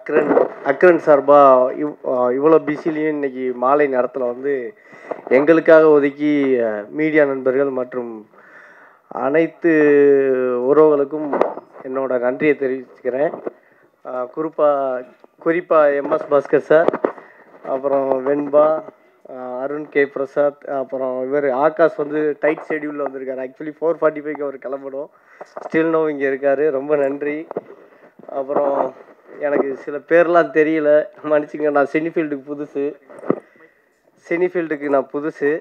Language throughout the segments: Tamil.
அக்ரன் அக்ரன் சார்பாக இவ்வளோ பிஸிலையும் இன்றைக்கி மாலை நேரத்தில் வந்து எங்களுக்காக ஒதுக்கி மீடியா நண்பர்கள் மற்றும் அனைத்து உறவுகளுக்கும் என்னோட நன்றியை தெரிவிச்சுக்கிறேன். குறிப்பாக எம்எஸ் பாஸ்கர் சார், அப்புறம் வெண்பா, அருண் கே பிரசாத், அப்புறம் இவர் ஆகாஷ் வந்து டைட் ஷெடியூலில் வந்திருக்காரு. ஆக்சுவலி 4:45க்கு அவர் கிளம்பணும், ஸ்டில் நோ இங்கே இருக்கார். ரொம்ப நன்றி. அப்புறம் எனக்கு சில பேர்லாம் தெரியல, மன்னிச்சுங்க. நான் சினிஃபீல்டுக்கு நான் புதுசு,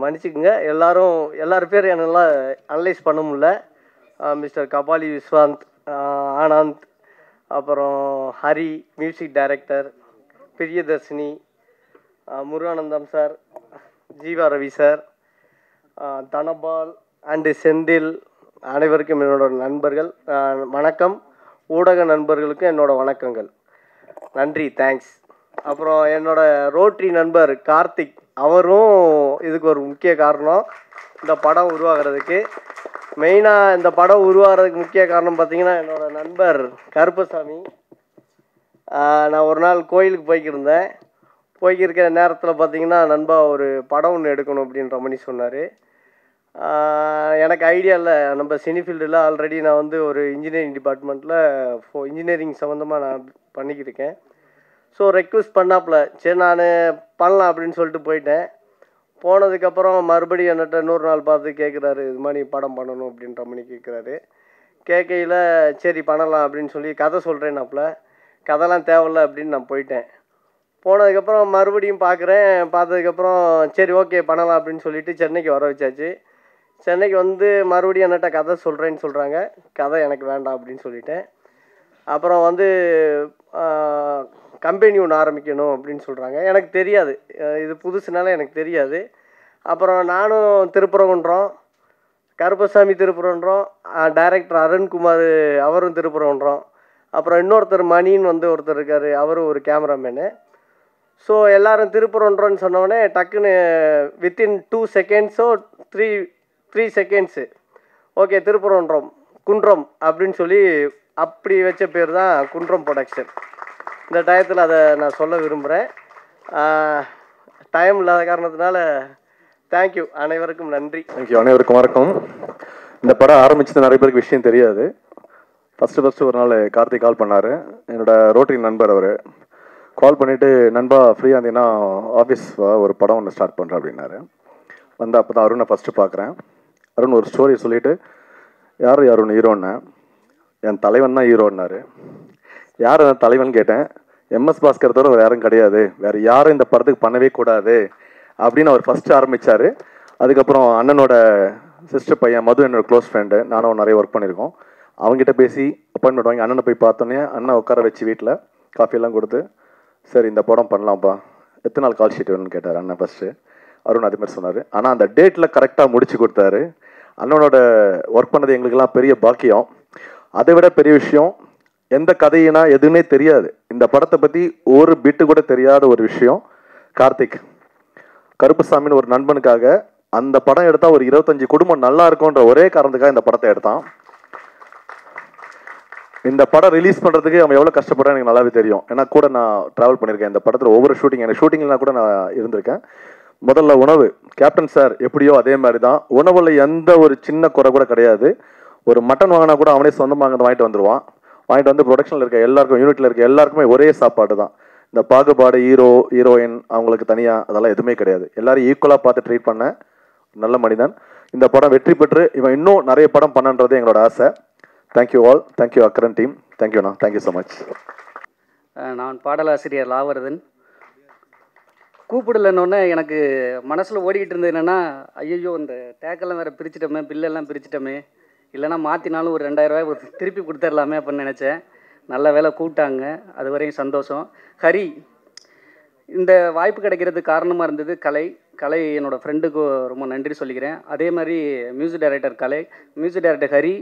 மன்னிச்சுக்குங்க. எல்லாரும் பேர் என்னெல்லாம் அனலைஸ் பண்ண முடியல. மிஸ்டர் கபாலி விஸ்வாந்த், ஆனந்த், அப்புறம் Hari music director, Priyadarshini, Muruganandam sir, Jeeva Ravi sir, Dhanapal and Senthil, அனைவருக்கும் என்னோட நண்பர்கள் வணக்கம். ஊடக நண்பர்களுக்கு என்னோட வணக்கங்கள். நன்றி, தேங்க்ஸ். அப்புறம் என்னோட ரோட்டரி நண்பர் கார்த்திக், அவரும் இதுக்கு ஒரு முக்கிய காரணம். இந்த படம் உருவாகிறதுக்கு மெயினாக இந்த படம் உருவாகிறதுக்கு முக்கிய காரணம் பார்த்தீங்கன்னா என்னோடய நண்பர் கருப்பசாமி. நான் ஒரு நாள் கோயிலுக்கு போய்க்கிருக்கிற நேரத்தில் பார்த்தீங்கன்னா, நண்பா ஒரு படம் ஒன்று எடுக்கணும் அப்படின்ற மாதிரி சொன்னார். எனக்கு ஐடியா இல்லை. நம்ம சினிஃபீல்டில் ஆல்ரெடி நான் வந்து ஒரு இன்ஜினியரிங் டிபார்ட்மெண்ட்டில் இன்ஜினியரிங் சம்மந்தமாக நான் பண்ணிக்கிருக்கேன். ஸோ ரெக்வெஸ்ட் பண்ணாப்புல, சரி நான் பண்ணலாம் அப்படின்னு சொல்லிட்டு போயிட்டேன். போனதுக்கப்புறம் மறுபடியும் என்னட்ட இன்னொரு நாள் பார்த்து கேட்குறாரு, இது மாதிரி படம் பண்ணணும் அப்படின்ற மாதிரி கேட்குறாரு. கேட்கையில் சரி பண்ணலாம் அப்படின்னு சொல்லி கதை சொல்கிறேன்னாப்புல. கதைலாம் தேவையில்ல அப்படின்னு நான் போயிட்டேன். போனதுக்கப்புறம் மறுபடியும் பார்த்ததுக்கப்புறம் சரி ஓகே பண்ணலாம் அப்படின்னு சொல்லிட்டு சென்னைக்கு வர வச்சாச்சு. சென்னைக்கு வந்து மறுபடியும் என்னட்ட கதை சொல்கிறேன்னு சொல்கிறாங்க. கதை எனக்கு வேண்டாம் அப்படின்னு சொல்லிட்டேன். அப்புறம் வந்து கம்பெனி ஒன்று ஆரம்பிக்கணும் அப்படின்னு சொல்கிறாங்க. எனக்கு தெரியாது, இது புதுசுனால எனக்கு தெரியாது. அப்புறம் நானும் திருப்பரங்குன்றம், கருப்பசாமி திருப்பரங்குன்றம், டைரக்டர் அருண்குமார் அவரும் திருப்பரங்குன்றம், அப்புறம் இன்னொருத்தர் மணின்னு வந்து ஒருத்தர் இருக்கார், அவரும் ஒரு கேமராமேனு. ஸோ எல்லோரும் திருப்பரங்குன்றம்னு சொன்னோடனே டக்குன்னு வித்தின் 2 செகண்ட்ஸோ 3 செகண்ட்ஸு ஓகே திருப்பரங்குன்றம் குன்றம் அப்படின்னு சொல்லி அப்படி வச்ச பேர் தான் குன்றம் ப்ரொடக்ஷன். இந்த டயத்தில் அதை நான் சொல்ல விரும்புகிறேன். டைம் இல்லாத காரணத்தினால தேங்க்யூ, அனைவருக்கும் நன்றி. தேங்க்யூ, அனைவருக்கும் வணக்கம். இந்த படம் ஆரம்பிச்சது நிறைய பேருக்கு விஷயம் தெரியாது. ஃபஸ்ட்டு ஒரு நாள் கார்த்திக் கால் பண்ணார், என்னோட ரோட்டரி நண்பர். அவர் கால் பண்ணிவிட்டு, நண்பா ஃப்ரீயாக இருந்தீங்கன்னா ஆஃபீஸ் ஒரு படம் ஒன்று ஸ்டார்ட் பண்ணுறேன் அப்படின்னாரு. வந்து அப்போ தான் அருணை ஃபஸ்ட்டு பார்க்குறேன். அருண் ஒரு ஸ்டோரி சொல்லிவிட்டு, யார் அருண் ஹீரோன்னு? என் தலைவன் தான் ஹீரோன்னாரு. யார் அந்த தலைவன் கேட்டேன். எம்எஸ் பாஸ்கர் தவிர வேறு யாரும் கிடையாது, வேறு யாரும் இந்த படத்துக்கு பண்ணவே கூடாது அப்படின்னு அவர் ஃபஸ்ட்டு ஆரம்பித்தார். அதுக்கப்புறம் அண்ணனோட சிஸ்டர் பையன் மது என்னோட க்ளோஸ் ஃப்ரெண்டு, நானும் நிறைய ஒர்க் பண்ணியிருக்கோம். அவங்ககிட்ட பேசி அப்பாயின்மெண்ட் வாங்கி அண்ணனை போய் பார்த்தோன்னே அண்ணன் உட்கார வச்சு வீட்டில் காஃபியெல்லாம் கொடுத்து, சரி இந்த படம் பண்ணலாம்ப்பா, எத்தனை நாள் கால் ஷீட் வேணும்னு கேட்டார் அண்ணன் ஃபஸ்ட்டு. அருண் அதே மாதிரி சொன்னார். ஆனால் அந்த டேட்டில் கரெக்டாக முடிச்சு கொடுத்தாரு. அண்ணனோட ஒர்க் பண்ணது எங்களுக்கெல்லாம் பெரிய பாக்கியம். அதை விட பெரிய விஷயம், எந்த கதையினா எதுவுமே தெரியாது, இந்த படத்தை பற்றி ஒரு பிட்டு கூட தெரியாத ஒரு விஷயம். கார்த்திக் கருப்புசாமின்னு ஒரு நண்பனுக்காக அந்த படம் எடுத்தால் ஒரு 25 குடும்பம் நல்லா இருக்கும்ன்ற ஒரே காரணத்துக்காக இந்த படத்தை எடுத்தான். இந்த படம் ரிலீஸ் பண்ணுறதுக்கு அவன் எவ்வளோ கஷ்டப்படுறான் எனக்கு நல்லாவே தெரியும். ஏன்னா கூட நான் ட்ராவல் பண்ணியிருக்கேன் இந்த படத்தில். ஒவ்வொரு எனக்கு ஷூட்டிங்லாம் கூட நான் இருந்திருக்கேன். முதல்ல உணவு, கேப்டன் சார் எப்படியோ அதே மாதிரி தான். உணவில் எந்த ஒரு சின்ன குறை கூட கிடையாது. ஒரு மட்டன் வாங்கினா கூட அவனே சொந்தமாக வாங்கிட்டு வந்துடுவான். வாங்கிட்டு வந்து ப்ரொடக்ஷனில் இருக்க எல்லாருக்கும், யூனிட்டில் இருக்க எல்லாருக்குமே ஒரே சாப்பாடு தான். இந்த பாகுபாடு ஹீரோ ஹீரோயின் அவங்களுக்கு தனியாக அதெல்லாம் எதுவுமே கிடையாது. எல்லாரும் ஈக்குவலாக பார்த்து ட்ரீட் பண்ண நல்ல மனிதன். இந்த படம் வெற்றி பெற்று இவன் இன்னும் நிறைய படம் பண்ணன்றது எங்களோட ஆசை. Thank you all. Thank you Akran team. தேங்க்யூண்ணா. Thank you so much. நான் பாடலாசிரியர் லாவரதன். கூப்பிடலன்னொன்னே எனக்கு மனசில் ஓடிக்கிட்டு இருந்தது என்னென்னா, ஐயோ இந்த டேக்கெல்லாம் வேறு பிரிச்சிட்டோமே, பில்லெல்லாம் பிரிச்சிட்டோமே, இல்லைனா மாற்றினாலும் ஒரு 2000 ரூபாய் திருப்பி கொடுத்துடலாமே அப்படின்னு நினச்சேன். நல்ல வேலை கூப்பிட்டாங்க, அது வரையும் சந்தோஷம். ஹரி, இந்த வாய்ப்பு கிடைக்கிறதுக்கு காரணமாக இருந்தது கலை என்னோடய ஃப்ரெண்டுக்கு ரொம்ப நன்றி சொல்லிக்கிறேன். அதே மாதிரி மியூசிக் டைரக்டர் ஹரி,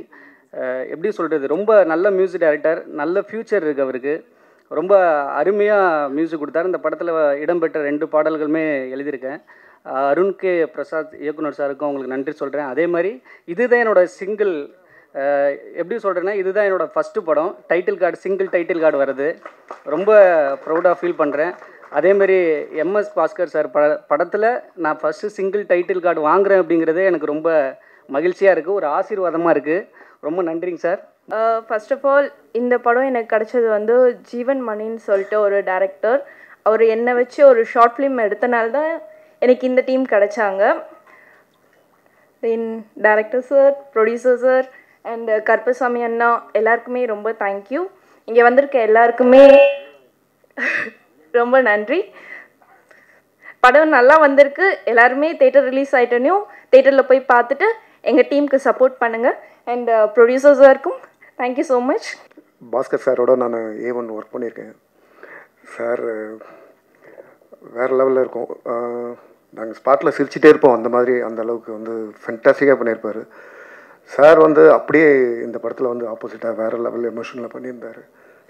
எப்படி சொல்கிறது, ரொம்ப நல்ல மியூசிக் டைரக்டர், நல்ல ஃப்யூச்சர் இருக்குது அவருக்கு. ரொம்ப அருமையாக மியூசிக் கொடுத்தாரு. இந்த படத்தில் இடம்பெற்ற 2 பாடல்களுமே எழுதியிருக்கேன். அருண் கே பிரசாத் இயக்குனர் சாருக்கும் அவங்களுக்கு நன்றி சொல்கிறேன். அதே மாதிரி இதுதான் என்னோடய சிங்கிள் எப்படி சொல்கிறேன்னா, இதுதான் என்னோடய ஃபஸ்ட்டு படம். Title card, single title card வருது. ரொம்ப ப்ரௌடாக ஃபீல் பண்ணுறேன். அதேமாரி எம்எஸ் பாஸ்கர் சார் படத்தில் நான் ஃபஸ்ட்டு சிங்கிள் டைட்டில் கார்டு வாங்குகிறேன் அப்படிங்கிறதே எனக்கு ரொம்ப மகிழ்ச்சியாக இருக்குது, ஒரு ஆசீர்வாதமாக இருக்குது. ரொம்ப நன்றிங்க சார். ஃபர்ஸ்ட் ஆஃப் ஆல் இந்த படம் எனக்கு கிடச்சது வந்து ஜீவன் மணின்னு சொல்லிட்டு ஒரு டைரக்டர். அவர் என்னை வச்சு ஒரு ஷார்ட் ஃபிலிம் எடுத்தனால தான் எனக்கு இந்த டீம் கிடச்சாங்க. Then director sir, producer sir and Karuppasamy அண்ணா எல்லாருக்குமே ரொம்ப தேங்க்யூ. இங்கே வந்திருக்க எல்லாருக்குமே ரொம்ப நன்றி. படம் நல்லா வந்திருக்கு. எல்லாருமே தேட்டர் ரிலீஸ் ஆகிட்டனையும் தேட்டரில் போய் பார்த்துட்டு எங்கள் டீமுக்கு சப்போர்ட் பண்ணுங்கள். அண்ட் ப்ரொடியூசர் சாருக்கும் தேங்க்யூ ஸோ மச். பாஸ்கர் சாரோட நான் A1 ஒர்க் பண்ணியிருக்கேன். சார் வேறு லெவலில் இருக்கும். நாங்கள் ஸ்பாட்டில் சிரிச்சிட்டே இருப்போம். அந்த மாதிரி அந்த அளவுக்கு வந்து ஃபென்டாஸ்டிக்காக பண்ணியிருப்பார். சார் வந்து அப்படியே இந்த படத்தில் வந்து ஆப்போசிட்டாக வேறு லெவலில் எமோஷனில் பண்ணியிருந்தார்.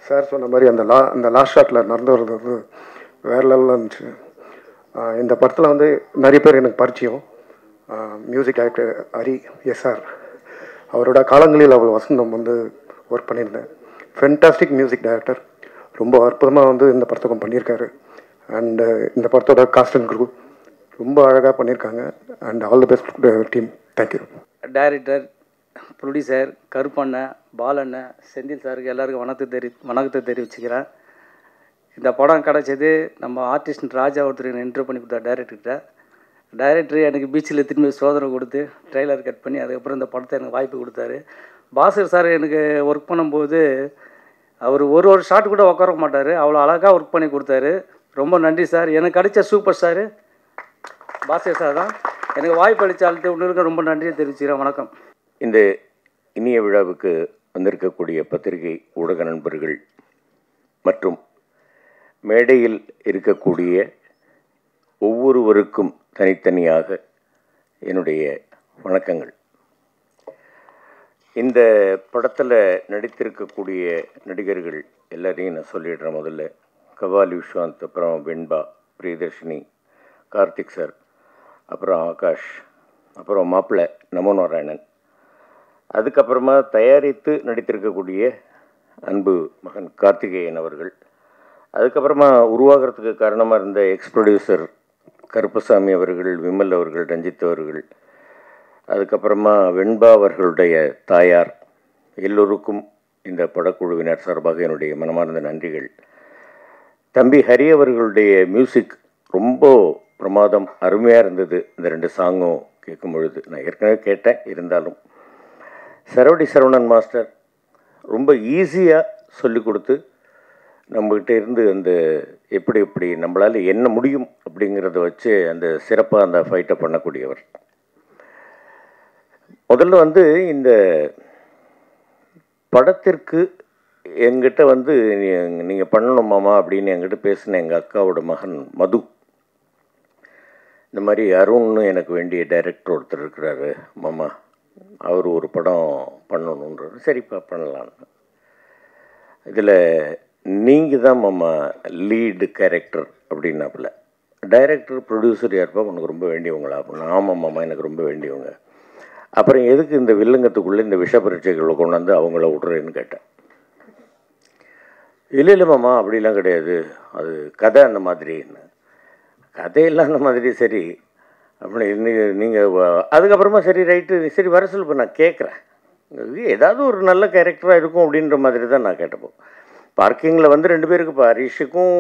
சார் சொன்ன மாதிரி அந்த லாஸ்ட் ஷாட்டில் நடந்து வர்றது வந்து வேறு லெவலில் இருந்துச்சு. இந்த படத்தில் வந்து நிறைய பேர் எனக்கு பரிச்சயம். மியூசிக் டைரக்டர் ஹரி SR, அவரோட காலங்களில் அவ்வளோ வசந்தம் வந்து ஒர்க் பண்ணியிருந்தேன். ஃபென்டாஸ்டிக் மியூசிக் டைரக்டர், ரொம்ப அற்புதமாக வந்து இந்த படத்துக்கும் பண்ணியிருக்காரு. அண்டு இந்த படத்தோட காஸ்ட் அண்ட் க்ரூ ரொம்ப அழகாக பண்ணியிருக்காங்க. And all the best team. Thank you. Director, producer, Karuppannan, Balannan, Senthil சாருக்கு எல்லாருக்கும் வணக்கத்தை தெரிவிச்சுக்கிறேன். இந்த படம் கிடச்சது நம்ம ஆர்டிஸ்ட் ராஜா ஒருத்தர் இன்டர்வியூ பண்ணி கொடுத்தா டைரக்டர் எனக்கு பீச்சில் திரும்பி சோதனை கொடுத்து ட்ரெய்லர் கட் பண்ணி அதுக்கப்புறம் இந்த படத்தை எனக்கு வாய்ப்பு கொடுத்தாரு. பாஸ்கர் சார் எனக்கு ஒர்க் பண்ணும்போது அவர் ஒரு ஷாட் கூட உட்கார மாட்டார், அவ்வளோ அழகாக ஒர்க் பண்ணி கொடுத்தாரு. ரொம்ப நன்றி சார். எனக்கு கிடைச்ச சூப்பர் ஸ்டார் பாஸ்கர் சார் தான். எனக்கு வாய்ப்பு அளித்தாலும் உங்களுக்கு ரொம்ப நன்றியை தெரிவிச்சுக்கிறேன். வணக்கம். இந்த இனிய விழாவுக்கு வந்திருக்கக்கூடிய பத்திரிகை ஊடக நண்பர்கள் மற்றும் மேடையில் இருக்கக்கூடிய ஒவ்வொருவருக்கும் தனித்தனியாக என்னுடைய வணக்கங்கள். இந்த படத்தில் நடித்திருக்கக்கூடிய நடிகர்கள் எல்லாரையும் நான் சொல்லிடுறேன். முதல்ல கபாலி விஸ்வாந்த், அப்புறம் வெண்பா, பிரியதர்ஷினி, கார்த்திக் சார், அப்புறம் ஆகாஷ், அப்புறம் மாப்பிள்ளை நமோ நாராயணன், அதுக்கப்புறமா தயாரித்து நடித்திருக்கக்கூடிய அன்பு மகன் கார்த்திகேயன் அவர்கள், அதுக்கப்புறமா உருவாகிறதுக்கு காரணமாக இருந்த எக்ஸ் ப்ரொடியூசர் கருப்பசாமி அவர்கள், விமல் அவர்கள், ரஞ்சித் அவர்கள், அதுக்கப்புறமா வெண்பா அவர்களுடைய தாயார், எல்லோருக்கும் இந்த படக்குழுவினர் சார்பாக என்னுடைய மனமார்ந்த நன்றிகள். தம்பி ஹரி அவர்களுடைய மியூசிக் ரொம்ப பிரமாதம், அருமையாக இருந்தது. இந்த 2 சாங்கும் கேட்கும் பொழுது நான் ஏற்கனவே கேட்டேன், இருந்தாலும் சரவடி சரவணன் மாஸ்டர் ரொம்ப ஈஸியாக சொல்லி கொடுத்து நம்மகிட்ட இருந்து அந்த எப்படி நம்மளால் என்ன முடியும் அப்படிங்கிறத வச்சு அந்த சிறப்பாக அந்த ஃபைட்டை பண்ணக்கூடியவர். முதல்ல வந்து இந்த படத்திற்கு என்கிட்ட வந்து நீங்கள் பண்ணணும் மாமா அப்படின்னு என்கிட்ட பேசின எங்கள் அக்காவோட மகன் மது, இந்த மாதிரி அருண்னு எனக்கு வேண்டிய டைரக்டர் ஒருத்தர் இருக்கிறாரு மாமா, அவர் ஒரு படம் பண்ணணுன்றார். சரிப்பா பண்ணலான்னு. இதில் நீங்கள் தான் மாமா லீடு கேரக்டர் அப்படின்னாப்புல. டைரக்டர் ப்ரொடியூசர் யாருப்பா உனக்கு ரொம்ப வேண்டியவங்களா அப்படின்னா, ஆமாம் மாமா எனக்கு ரொம்ப வேண்டியவங்க. அப்புறம் எதுக்கு இந்த வில்லங்கத்துக்குள்ளே இந்த விஷ பரீட்சைகளை கொண்டு வந்து அவங்கள விட்றேன்னு கேட்டேன். இல்லை மாமா அப்படிலாம் கிடையாது, அது கதை அந்த மாதிரின்னு. கதையெல்லாம் அந்த மாதிரி சரி அப்படி நீங்கள் அதுக்கப்புறமா சரி ரைட்டு சரி வர சொல்லுப்போ நான் கேட்குறேன், ஏதாவது ஒரு நல்ல கேரக்டராக இருக்கும் அப்படின்ற மாதிரி தான் நான் கேட்டப்போ. பார்க்கிங்கில் வந்து 2 பேருக்குப்பா, ஹரிஷுக்கும்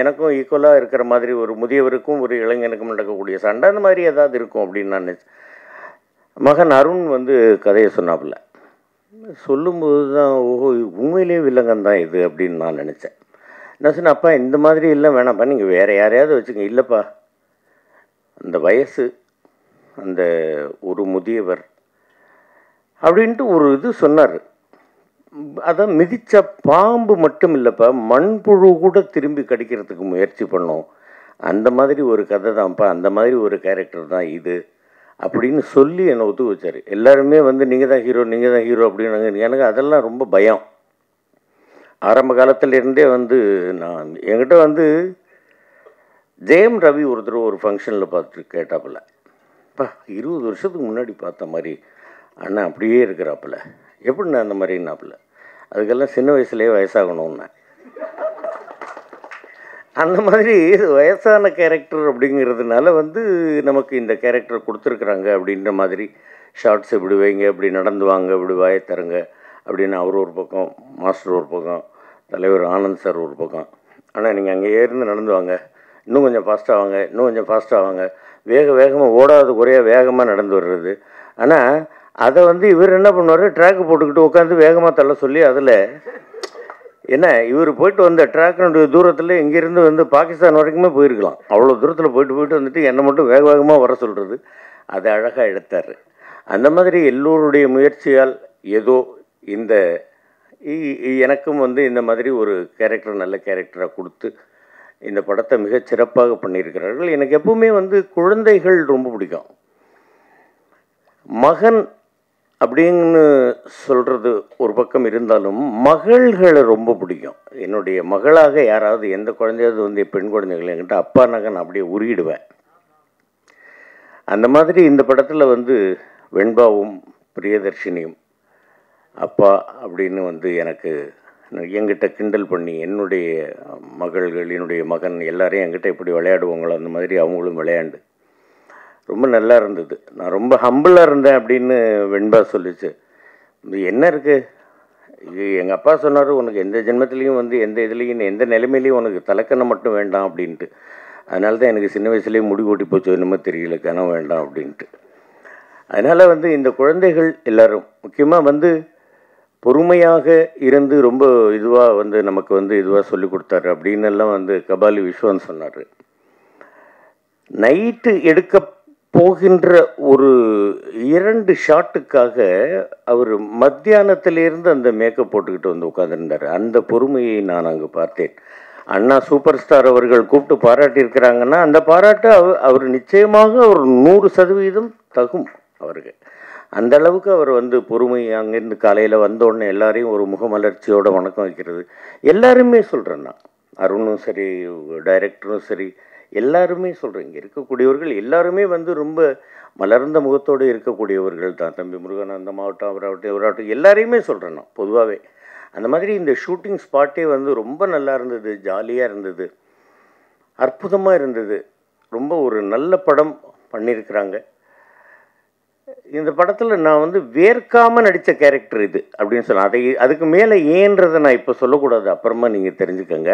எனக்கும் ஈக்குவலாக இருக்கிற மாதிரி ஒரு முதியவருக்கும் ஒரு இளைஞனுக்கும் நடக்கக்கூடிய சண்டை அந்த மாதிரி ஏதாவது இருக்கும் அப்படின்னு நான் மகன் அருண் வந்து கதையை சொன்னாப்புல. சொல்லும்போது தான் ஓஹோ உண்மையிலேயே வில்லங்கம் தான் இது அப்படின்னு நான் நினச்சேன். நான் சொன்னேன், அப்பா இந்த மாதிரி இல்லை வேணாம்ப்பா, நீங்கள் வேறு யாரையாவது வச்சுங்க. இல்லைப்பா அந்த வயசு, அந்த ஒரு முதியவர் அப்படின்ட்டு ஒரு இது சொன்னார். அதான் மிதித்த பாம்பு மட்டும் இல்லைப்பா, மண்புழு கூட திரும்பி கடிக்கிறதுக்கு முயற்சி பண்ணோம். அந்த மாதிரி ஒரு கதை தான்ப்பா, அந்த மாதிரி ஒரு கேரக்டர் தான் இது அப்படின்னு சொல்லி என்னை ஒத்து வச்சார். எல்லாருமே வந்து நீங்கள் தான் ஹீரோ அப்படின்னு. எனக்கு அதெல்லாம் ரொம்ப பயம். ஆரம்ப காலத்திலேருந்தே வந்து நான் என்கிட்ட வந்து ஜெயம் ரவி ஒருத்தர் ஒரு ஃபங்க்ஷனில் பார்த்துட்டு கேட்டாப்புல, அப்பா 20 வருஷத்துக்கு முன்னாடி பார்த்த மாதிரி அண்ணன் அப்படியே இருக்கிறாப்புல, எப்படிண்ணா அந்த மாதிரின்னாப்புல, அதுக்கெல்லாம் சின்ன வயசுலேயே வயசாகணும்னா. அந்த மாதிரி வயசான கேரக்டர் அப்படிங்கிறதுனால வந்து நமக்கு இந்த கேரக்டர் கொடுத்துருக்குறாங்க அப்படின்ற மாதிரி ஷார்ட்ஸ் இப்படி வைங்க, இப்படி நடந்து வாங்க, இப்படி வாயை தருங்க அப்படின்னு அவர் ஒரு பக்கம், மாஸ்டர் ஒரு பக்கம், தலைவர் ஆனந்த் சார் ஒரு பக்கம். ஆனால் நீங்கள் அங்கே இருந்து நடந்து வாங்க, இன்னும் கொஞ்சம் ஃபாஸ்ட்டாக வாங்க, இன்னும் கொஞ்சம் ஃபாஸ்ட்டாக வாங்க, வேகமாக ஓடாத குறையாக வேகமாக நடந்து வர்றது. ஆனால் அதை வந்து இவர் என்ன பண்ணுவார், ட்ராக்கு போட்டுக்கிட்டு உட்காந்து வேகமாக தள்ள சொல்லி, அதில் என்ன இவர் போயிட்டு வந்த ட்ராக்கினுடைய தூரத்தில் இங்கேருந்து வந்து பாகிஸ்தான் வரைக்குமே போயிருக்கலாம். அவ்வளோ தூரத்தில் போயிட்டு வந்துட்டு என்னை மட்டும் வேக வேகமாக வர சொல்கிறது, அதை அழகாக எடுத்தார். அந்த மாதிரி எல்லோருடைய முயற்சியால் ஏதோ இந்த எனக்கும் வந்து இந்த மாதிரி ஒரு கேரக்டர், நல்ல கேரக்டராக கொடுத்து இந்த படத்தை மிகச் சிறப்பாக பண்ணியிருக்கிறார்கள். எனக்கு எப்பவுமே வந்து குழந்தைகள் ரொம்ப பிடிக்கும். மகன் அப்படின்னு சொல்கிறது ஒரு பக்கம் இருந்தாலும் மகள்களை ரொம்ப பிடிக்கும். என்னுடைய மகளாக யாராவது எந்த குழந்தையாவது வந்து பெண் குழந்தைகள் என்கிட்ட அப்பா நகன் அப்படியே உருகிடுவேன். அந்த மாதிரி இந்த படத்தில் வந்து வெண்பாவும் பிரியதர்ஷினியும் அப்பா அப்படின்னு வந்து எனக்கு என்கிட்ட கிண்டல் பண்ணி, என்னுடைய மகள்கள், என்னுடைய மகன் எல்லாரையும் என்கிட்ட எப்படி விளையாடுவாங்களோ அந்த மாதிரி அவங்களும் விளையாண்டு ரொம்ப நல்லா இருந்தது. நான் ரொம்ப ஹம்பிளாக இருந்தேன் அப்படின்னு வெண்பா சொல்லிச்சு. இது என்ன இருக்குது, இது எங்கள் அப்பா சொன்னார், உனக்கு எந்த ஜென்மத்திலையும் வந்து எந்த இதுலேயும் எந்த நிலைமையிலையும் உனக்கு தலைக்கணம் மட்டும் வேண்டாம் அப்படின்ட்டு. அதனால தான் எனக்கு சின்ன வயசுலேயே முடி ஓட்டி போச்சு, என்னமோ தெரியல, கனம் வேண்டாம் அப்படின்ட்டு. அதனால் வந்து இந்த குழந்தைகள் எல்லோரும் முக்கியமாக வந்து பொறுமையாக இருந்து ரொம்ப இதுவாக வந்து நமக்கு வந்து இதுவாக சொல்லி கொடுத்தாரு அப்படின்னு எல்லாம் வந்து கபாலி விஸ்வான் சொன்னார். நைட்டு எடுக்க போகின்ற ஒரு 2 ஷாட்டுக்காக அவர் மத்தியானத்திலேருந்து அந்த மேக்கப் போட்டுக்கிட்டு வந்து உட்காந்துருந்தார். அந்த பொறுமையை நான் அங்கே பார்த்தேன். அண்ணா சூப்பர் ஸ்டார் அவர்கள் கூப்பிட்டு பாராட்டியிருக்கிறாங்கன்னா அந்த பாராட்டு அவர் நிச்சயமாக ஒரு 100% தகும் அவருக்கு. அந்த அளவுக்கு அவர் வந்து பொறுமை. அங்கேருந்து காலையில் வந்தோடனே எல்லாரையும் ஒரு முகமலர்ச்சியோட வணக்கம் வைக்கிறது. எல்லாருமே சொல்கிறேன் நான், அருணும் சரி, டைரக்டரும் சரி, எல்லாருமே சொல்கிறேன், இங்கே இருக்கக்கூடியவர்கள் எல்லாருமே வந்து ரொம்ப மலர்ந்த முகத்தோடு இருக்கக்கூடியவர்கள் தான். தம்பி முருகானந்தம் ஆகட்டும், அவராகட்டும் எல்லாரையுமே சொல்கிறேன் நான் பொதுவாகவே. அந்த மாதிரி இந்த ஷூட்டிங் ஸ்பாட்டே வந்து ரொம்ப நல்லா இருந்தது, ஜாலியாக இருந்தது, அற்புதமாக இருந்தது. ரொம்ப ஒரு நல்ல படம் பண்ணியிருக்கிறாங்க. இந்த படத்தில் நான் வந்து வேர்க்காமல் நடித்த கேரக்டர் இது அப்படின்னு சொன்னேன். அதுக்கு மேலே ஏன்றதை நான் இப்போ சொல்லக்கூடாது, அப்புறமா நீங்கள் தெரிஞ்சுக்கங்க.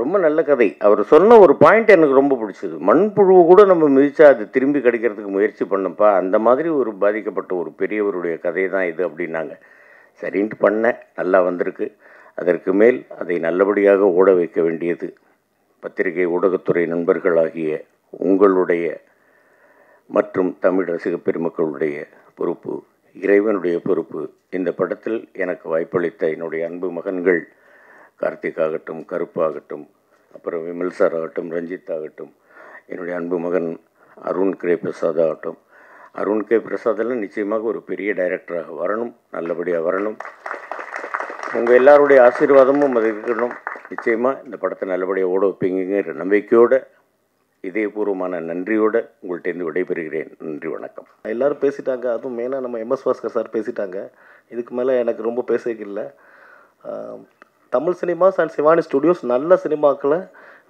ரொம்ப நல்ல கதை. அவர் சொன்ன ஒரு பாயிண்ட் எனக்கு ரொம்ப பிடிச்சது. மண்புழுவை கூட நம்ம மிதிச்சா அது திரும்பி கிடைக்கிறதுக்கு முயற்சி பண்ணப்பா, அந்த மாதிரி ஒரு பாதிக்கப்பட்ட ஒரு பெரியவருடைய கதை தான் இது அப்படின்னாங்க. சரின்ட்டு பண்ணேன், நல்லா வந்திருக்கு. அதற்கு மேல் அதை நல்லபடியாக ஓட வைக்க வேண்டியது பத்திரிகை ஊடகத்துறை நண்பர்களாகிய உங்களுடைய மற்றும் தமிழ் ரசிக பெருமக்களுடைய பொறுப்பு, இறைவனுடைய பொறுப்பு. இந்த படத்தில் எனக்கு வாய்ப்பளித்த என்னுடைய அன்பு மகன்கள் கார்த்திக் ஆகட்டும், கருப்பாகட்டும், அப்புறம் விமல் சார் ஆகட்டும், ரஞ்சித் ஆகட்டும், என்னுடைய அன்பு மகன் அருண் கே பிரசாத் ஆகட்டும். அருண் கே பிரசாதெல்லாம் நிச்சயமாக ஒரு பெரிய டைரக்டராக வரணும், நல்லபடியாக வரணும். உங்கள் எல்லாருடைய ஆசீர்வாதமும் அது இருக்கணும். நிச்சயமாக இந்த படத்தை நல்லபடியாக ஓட வைப்பீங்கிற நம்பிக்கையோடு, இதயபூர்வமான நன்றியோடு உங்கள்கிட்டேருந்து விடைபெறுகிறேன். நன்றி, வணக்கம். எல்லோரும் பேசிட்டாங்க, அதுவும் மெயினாக நம்ம MS பாஸ்கர் சார் பேசிட்டாங்க. இதுக்கு மேலே எனக்கு ரொம்ப பேசிக்கல. Tamil cinemas and Shivani studios நல்ல சினிமாக்களை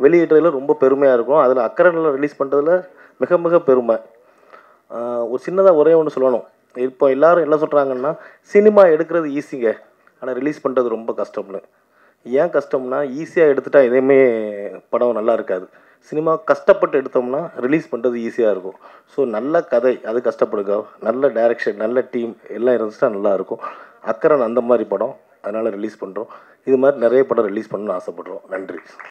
வெளியிடுறதுல ரொம்ப பெருமையாக இருக்கும். அதில் அக்கறையில் ரிலீஸ் பண்ணுறதுல மிக மிக பெருமை. ஒரு சின்னதாக ஒரே ஒன்று சொல்லணும். இப்போ எல்லோரும் என்ன சொல்கிறாங்கன்னா, சினிமா எடுக்கிறது ஈஸிங்க, ஆனால் ரிலீஸ் பண்ணுறது ரொம்ப கஷ்டம்னு. ஏன் கஷ்டம்னா, ஈஸியாக எடுத்துட்டா எதையுமே படம் நல்லா இருக்காது. சினிமா கஷ்டப்பட்டு எடுத்தோம்னா ரிலீஸ் பண்ணுறது ஈஸியாக இருக்கும். ஸோ நல்ல கதை, அது கஷ்டப்படுங்க. நல்ல டைரக்ஷன், நல்ல டீம் எல்லாம் இருந்துச்சுன்னா நல்லாயிருக்கும். அக்கறை அந்த மாதிரி படம், அதனால் ரிலீஸ் பண்ணுறோம். இது மாதிரி நிறைய படம் ரிலீஸ் பண்ணணும்னு ஆசைப்படுறோம். நன்றி.